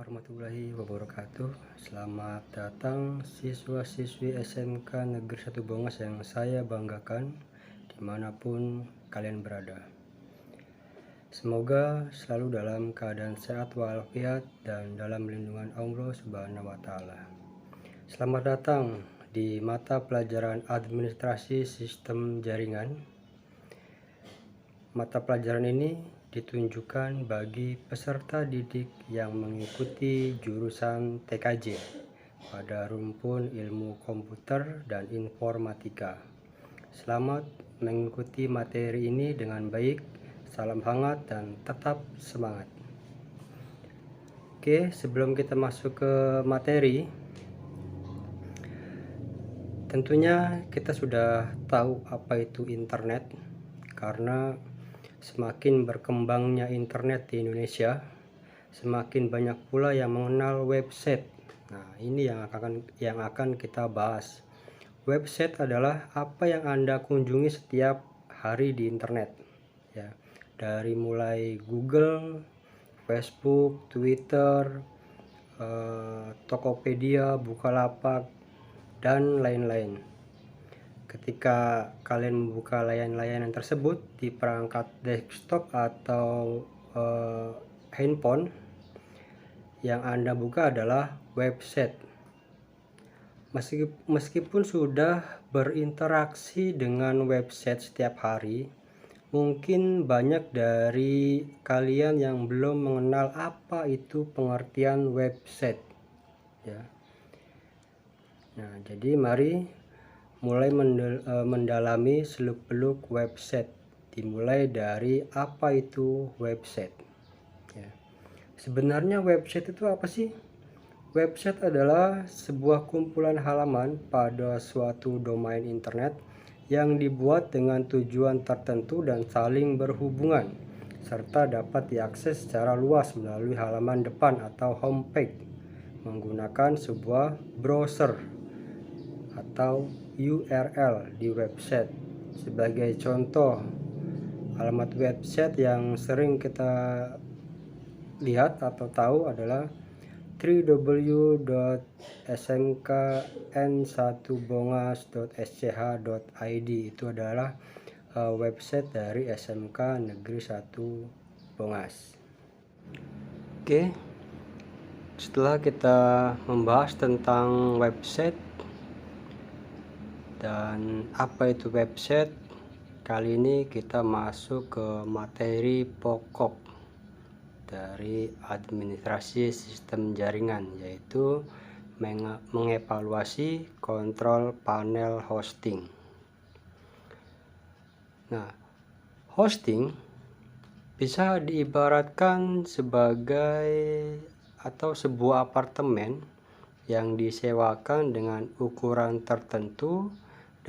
warahmatullahi wabarakatuh. Selamat datang siswa-siswi SMK Negeri 1 Bongas yang saya banggakan dimanapun kalian berada. Semoga selalu dalam keadaan sehat walafiat dan dalam lindungan Allah Subhanahu wa Ta'ala. Selamat datang di mata pelajaran Administrasi Sistem Jaringan. Mata pelajaran ini ditunjukkan bagi peserta didik yang mengikuti jurusan TKJ pada rumpun ilmu komputer dan informatika. Selamat mengikuti materi ini dengan baik, salam hangat dan tetap semangat. Oke, sebelum kita masuk ke materi, tentunya kita sudah tahu apa itu internet, karena semakin berkembangnya internet di Indonesia, semakin banyak pula yang mengenal website. Nah, ini yang akan kita bahas. Website adalah apa yang Anda kunjungi setiap hari di internet, ya. Dari mulai Google, Facebook, Twitter, Tokopedia, Bukalapak, dan lain-lain. Ketika kalian membuka layanan tersebut di perangkat desktop atau handphone, yang Anda buka adalah website. Meskipun sudah berinteraksi dengan website setiap hari, mungkin banyak dari kalian yang belum mengenal apa itu pengertian website, ya. Nah, jadi mari mulai mendalami seluk-beluk website, dimulai dari apa itu website, ya. Sebenarnya website itu apa sih? Website adalah sebuah kumpulan halaman pada suatu domain internet yang dibuat dengan tujuan tertentu dan saling berhubungan, serta dapat diakses secara luas melalui halaman depan atau homepage menggunakan sebuah browser atau URL di website. Sebagai contoh, alamat website yang sering kita lihat atau tahu adalah www.smkn1bongas.sch.id. Itu adalah website dari SMK Negeri 1 Bongas. Oke, setelah kita membahas tentang website dan apa itu website, kali ini kita masuk ke materi pokok dari administrasi sistem jaringan, yaitu mengevaluasi kontrol panel hosting. Nah, hosting bisa diibaratkan sebagai atau sebuah apartemen yang disewakan dengan ukuran tertentu,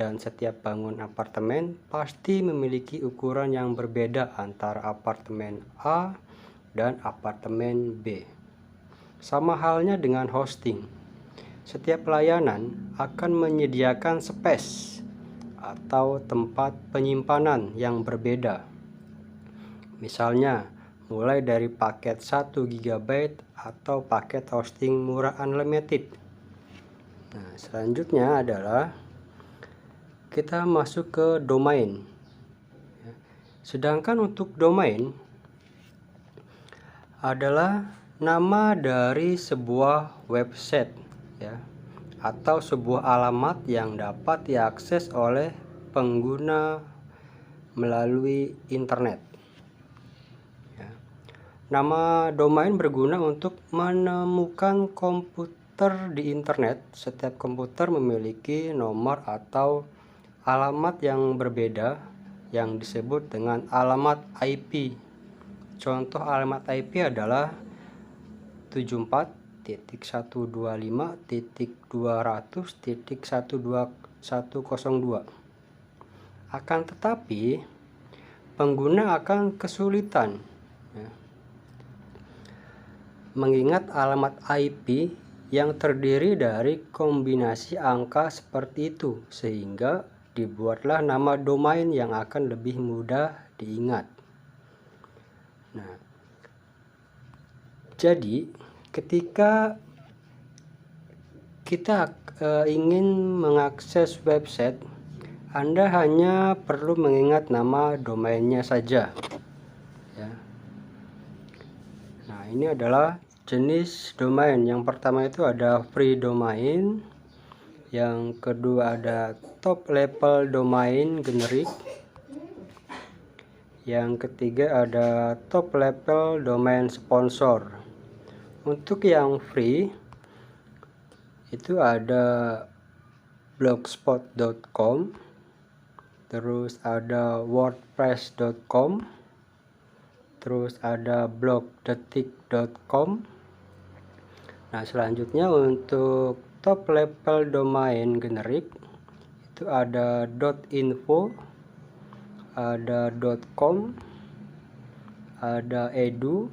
dan setiap bangun apartemen pasti memiliki ukuran yang berbeda antara apartemen A dan apartemen B. Sama halnya dengan hosting. Setiap layanan akan menyediakan space atau tempat penyimpanan yang berbeda. Misalnya, mulai dari paket 1 GB atau paket hosting murah unlimited. Nah, selanjutnya adalah kita masuk ke domain. Sedangkan untuk domain adalah nama dari sebuah website, ya, atau sebuah alamat yang dapat diakses oleh pengguna melalui internet. Ya. Nama domain berguna untuk menemukan komputer di internet. Setiap komputer memiliki nomor atau alamat yang berbeda yang disebut dengan alamat IP. Contoh alamat IP adalah 74.125.200.12102. Akan tetapi pengguna akan kesulitan, ya, mengingat alamat IP yang terdiri dari kombinasi angka seperti itu, sehingga dibuatlah nama domain yang akan lebih mudah diingat. Nah, jadi ketika kita ingin mengakses website, Anda hanya perlu mengingat nama domainnya saja ya. Nah, ini adalah jenis domain. Yang pertama itu ada free domain, yang kedua ada top level domain generic, yang ketiga ada top level domain sponsor. Untuk yang free itu ada blogspot.com, terus ada wordpress.com, terus ada blogdetik.com. Nah, selanjutnya untuk top level domain generik itu ada .info, ada .com, ada edu,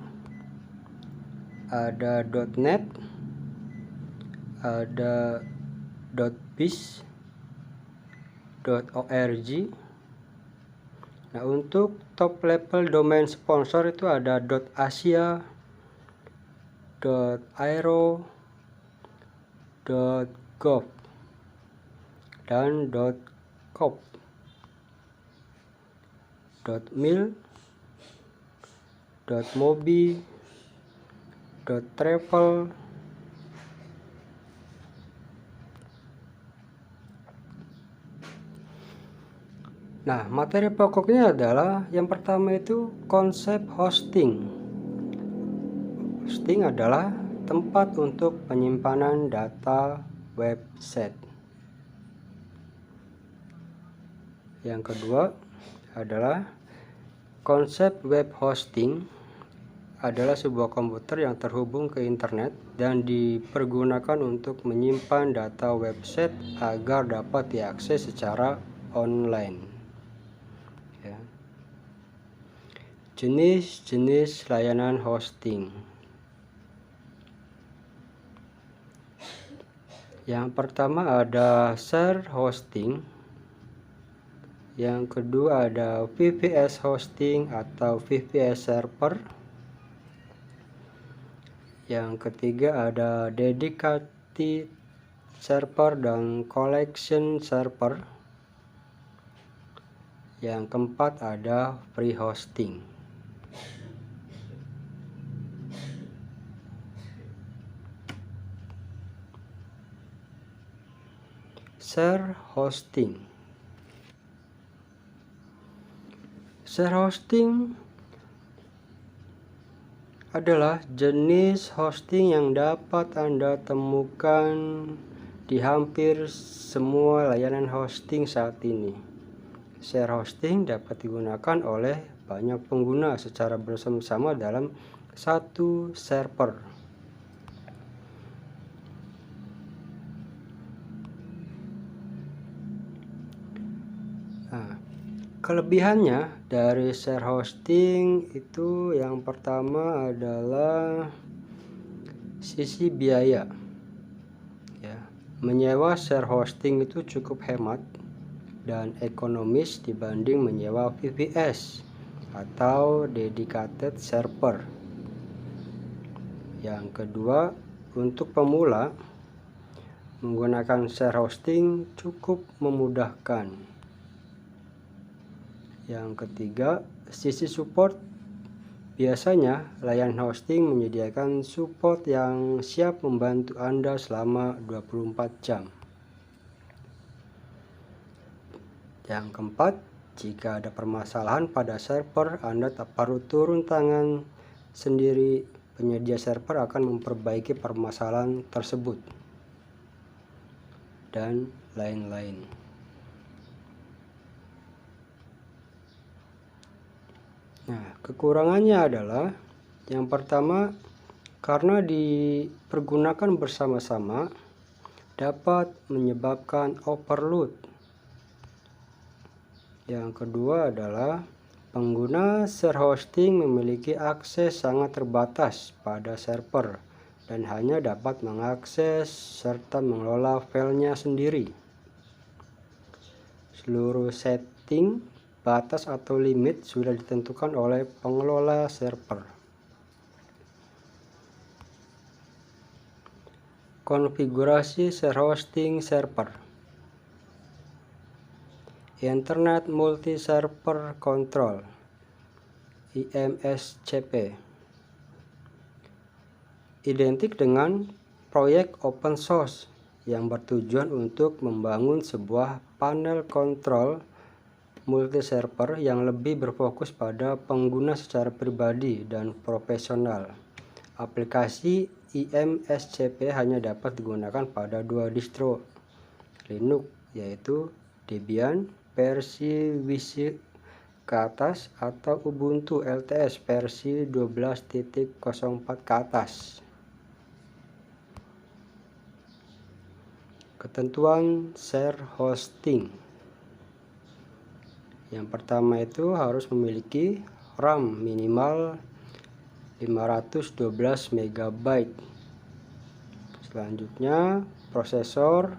ada .net, ada .biz, .org. Nah, untuk top level domain sponsor itu ada .asia, .aero, .gov, dan .com, .mil, .mobi, .travel, Nah, materi pokoknya adalah yang pertama itu konsep hosting. Hosting adalah tempat untuk penyimpanan data website. Yang kedua adalah konsep web hosting adalah sebuah komputer yang terhubung ke internet dan dipergunakan untuk menyimpan data website agar dapat diakses secara online. Jenis-jenis layanan hosting. Yang pertama ada share hosting. Yang kedua ada VPS hosting atau VPS server. Yang ketiga ada dedicated server dan collection server. Yang keempat ada free hosting. Share hosting. Share hosting adalah jenis hosting yang dapat Anda temukan di hampir semua layanan hosting saat ini. Share hosting dapat digunakan oleh banyak pengguna secara bersama-sama dalam satu server. Nah, kelebihannya dari share hosting itu yang pertama adalah sisi biaya. Ya, menyewa share hosting itu cukup hemat dan ekonomis dibanding menyewa VPS atau dedicated server. Yang kedua, untuk pemula menggunakan share hosting cukup memudahkan. Yang ketiga, sisi support. Biasanya layanan hosting menyediakan support yang siap membantu Anda selama 24 jam. Yang keempat, jika ada permasalahan pada server, Anda tak perlu turun tangan sendiri. Penyedia server akan memperbaiki permasalahan tersebut dan lain-lain. Nah, kekurangannya adalah yang pertama, karena dipergunakan bersama-sama dapat menyebabkan overload. Yang kedua adalah pengguna share hosting memiliki akses sangat terbatas pada server dan hanya dapat mengakses serta mengelola filenya sendiri. Seluruh setting, batas atau limit sudah ditentukan oleh pengelola server. Konfigurasi share hosting server. Internet Multi Server Control (IMSCP) identik dengan proyek open source yang bertujuan untuk membangun sebuah panel kontrol multi server yang lebih berfokus pada pengguna secara pribadi dan profesional. Aplikasi IMSCP hanya dapat digunakan pada dua distro Linux, yaitu Debian versi WC ke atas atau Ubuntu LTS versi 12.04 ke atas. Ketentuan share hosting. Yang pertama itu harus memiliki RAM minimal 512 MB. Selanjutnya prosesor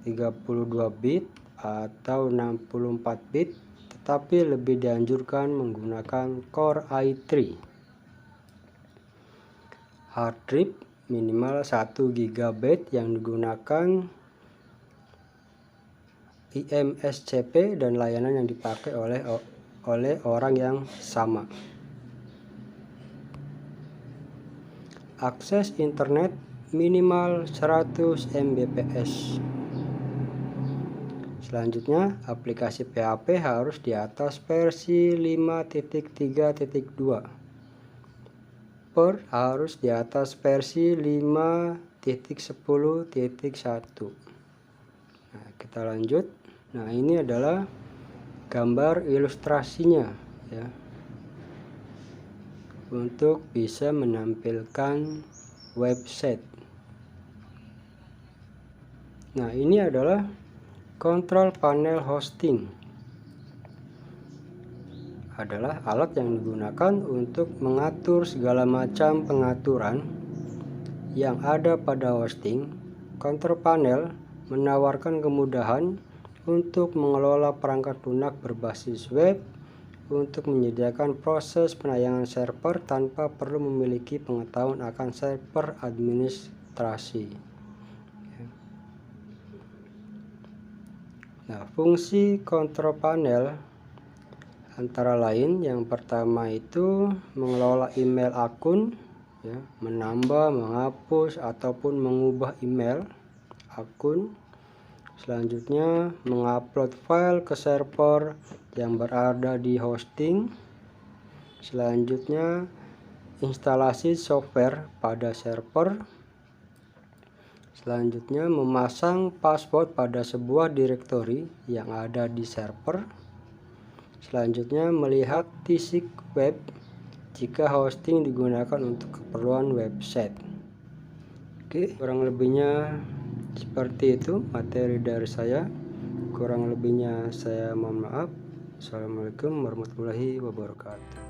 32 bit atau 64 bit, tetapi lebih dianjurkan menggunakan Core i3. Hard drive minimal 1 GB yang digunakan IMSCP dan layanan yang dipakai oleh orang yang sama. Akses internet minimal 100 Mbps. Selanjutnya, aplikasi PHP harus di atas versi 5.3.2. Harus di atas versi 5.10.1. Nah, kita lanjut. Nah, ini adalah gambar ilustrasinya ya, untuk bisa menampilkan website. Nah, ini adalah control panel hosting. Adalah alat yang digunakan untuk mengatur segala macam pengaturan yang ada pada hosting. Control panel menawarkan kemudahan untuk mengelola perangkat lunak berbasis web untuk menyediakan proses penayangan server tanpa perlu memiliki pengetahuan akan server administrasi. Nah, fungsi control panel antara lain yang pertama itu mengelola email akun, ya, menambah, menghapus ataupun mengubah email akun. Selanjutnya mengupload file ke server yang berada di hosting. Selanjutnya instalasi software pada server. Selanjutnya memasang password pada sebuah direktori yang ada di server. Selanjutnya melihat fisik web jika hosting digunakan untuk keperluan website. Oke, kurang lebihnya seperti itu materi dari saya. Kurang lebihnya saya mohon maaf. Assalamualaikum warahmatullahi wabarakatuh.